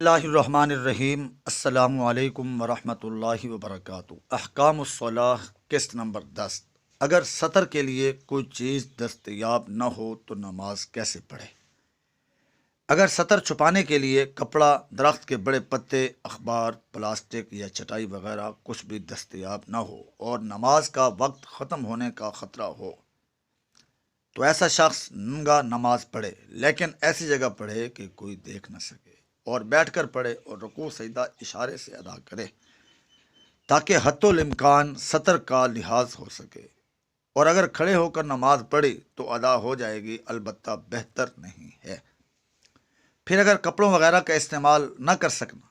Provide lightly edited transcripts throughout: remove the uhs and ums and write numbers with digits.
اللہ الرحمن الرحیم۔ السلام علیکم ورحمۃ اللہ وبرکاتہ۔ احکام الصلاح قسط نمبر 10۔ اگر سطر کے لیے کوئی چیز دستیاب نہ ہو تو نماز کیسے پڑھے؟ اگر سطر چھپانے کے لیے کپڑا، درخت کے بڑے پتے، اخبار، پلاسٹک یا چٹائی وغیرہ کچھ بھی دستیاب نہ ہو اور نماز کا وقت ختم ہونے کا خطرہ ہو تو ایسا شخص ننگا نماز پڑھے، لیکن ایسی جگہ پڑھے کہ کوئی دیکھ نہ سکے، اور بیٹھ کر پڑھے اور رکوع سجدہ اشارے سے ادا کرے تاکہ حتی الامکان سطر کا لحاظ ہو سکے۔ اور اگر کھڑے ہو کر نماز پڑھی تو ادا ہو جائے گی، البتہ بہتر نہیں ہے۔ پھر اگر کپڑوں وغیرہ کا استعمال نہ کر سکنا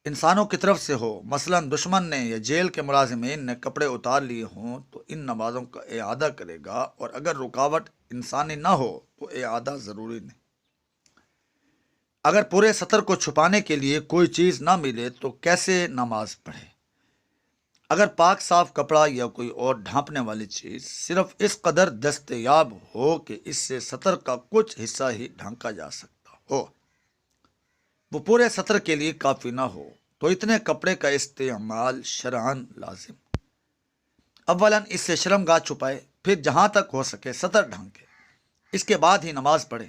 انسانوں کی طرف سے ہو، مثلا دشمن نے یا جیل کے ملازمین نے کپڑے اتار لیے ہوں، تو ان نمازوں کا اعادہ کرے گا، اور اگر رکاوٹ انسانی نہ ہو تو اعادہ ضروری نہیں۔ اگر پورے سطر کو چھپانے کے لیے کوئی چیز نہ ملے تو کیسے نماز پڑھے؟ اگر پاک صاف کپڑا یا کوئی اور ڈھانپنے والی چیز صرف اس قدر دستیاب ہو کہ اس سے سطر کا کچھ حصہ ہی ڈھانکا جا سکتا ہو، وہ پورے سطر کے لیے کافی نہ ہو، تو اتنے کپڑے کا استعمال شرعاً لازم۔ اولاً اس سے شرمگاہ چھپائے، پھر جہاں تک ہو سکے سطر ڈھانکے، اس کے بعد ہی نماز پڑھے۔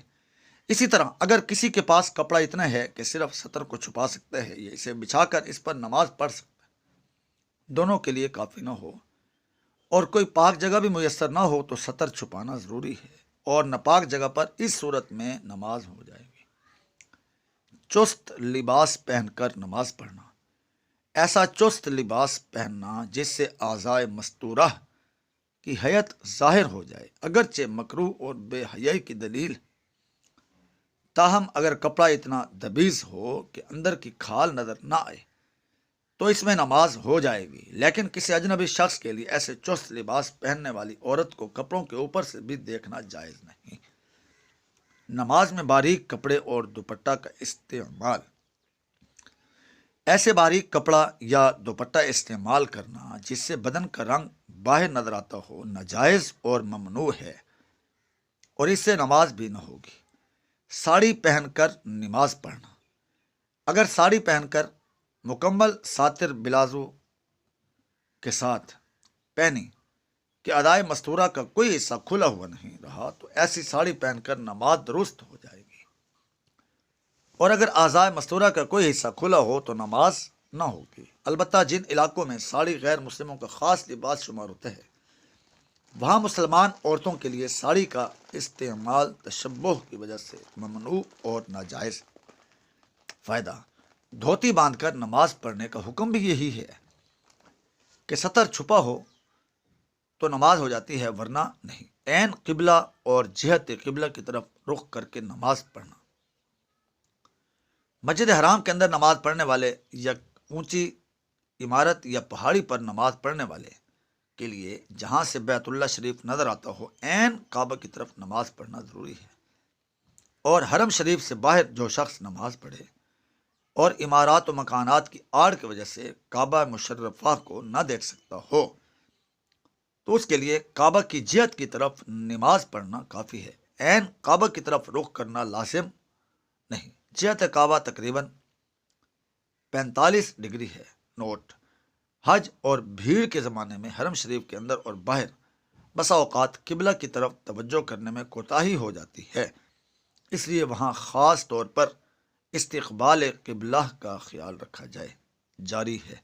اسی طرح اگر کسی کے پاس کپڑا اتنا ہے کہ صرف سطر کو چھپا سکتا ہے یا اسے بچھا کر اس پر نماز پڑھ سکتا ہے، دونوں کے لیے کافی نہ ہو، اور کوئی پاک جگہ بھی میسر نہ ہو تو سطر چھپانا ضروری ہے، اور ناپاک جگہ پر اس صورت میں نماز ہو جائے گی۔ چست لباس پہن کر نماز پڑھنا، ایسا چست لباس پہننا جس سے اعضائے مستورہ کی حیت ظاہر ہو جائے، اگرچہ مکروہ اور بے حیائی کی دلیل، تاہم اگر کپڑا اتنا دبیز ہو کہ اندر کی کھال نظر نہ آئے تو اس میں نماز ہو جائے گی، لیکن کسی اجنبی شخص کے لیے ایسے چست لباس پہننے والی عورت کو کپڑوں کے اوپر سے بھی دیکھنا جائز نہیں۔ نماز میں باریک کپڑے اور دوپٹہ کا استعمال، ایسے باریک کپڑا یا دوپٹہ استعمال کرنا جس سے بدن کا رنگ باہر نظر آتا ہو ناجائز اور ممنوع ہے، اور اس سے نماز بھی نہ ہوگی۔ ساڑی پہن کر نماز پڑھنا، اگر ساڑی پہن کر مکمل ساتر بلازو کے ساتھ پہنی کہ ادائے مستورہ کا کوئی حصہ کھلا ہوا نہیں رہا تو ایسی ساڑی پہن کر نماز درست ہو جائے گی، اور اگر اعضائے مستورہ کا کوئی حصہ کھلا ہو تو نماز نہ ہوگی۔ البتہ جن علاقوں میں ساڑی غیر مسلموں کا خاص لباس شمار ہوتا ہے وہاں مسلمان عورتوں کے لیے ساڑی کا استعمال تشبہ کی وجہ سے ممنوع اور ناجائز۔ فائدہ: دھوتی باندھ کر نماز پڑھنے کا حکم بھی یہی ہے کہ سطر چھپا ہو تو نماز ہو جاتی ہے، ورنہ نہیں۔ عین قبلہ اور جہت قبلہ کی طرف رخ کر کے نماز پڑھنا، مسجد حرام کے اندر نماز پڑھنے والے یا اونچی عمارت یا پہاڑی پر نماز پڑھنے والے کے لیے جہاں سے بیت اللہ شریف نظر آتا ہو عین کعبہ کی طرف نماز پڑھنا ضروری ہے، اور حرم شریف سے باہر جو شخص نماز پڑھے اور عمارات و مکانات کی آڑ کی وجہ سے کعبہ مشرفہ کو نہ دیکھ سکتا ہو تو اس کے لیے کعبہ کی جہت کی طرف نماز پڑھنا کافی ہے، عین کعبہ کی طرف رخ کرنا لازم نہیں۔ جہت کعبہ تقریباً 45 ڈگری ہے۔ نوٹ: حج اور بھیڑ کے زمانے میں حرم شریف کے اندر اور باہر بسا اوقات قبلہ کی طرف توجہ کرنے میں کوتاہی ہو جاتی ہے، اس لیے وہاں خاص طور پر استقبال قبلہ کا خیال رکھا جائے۔ جاری ہے۔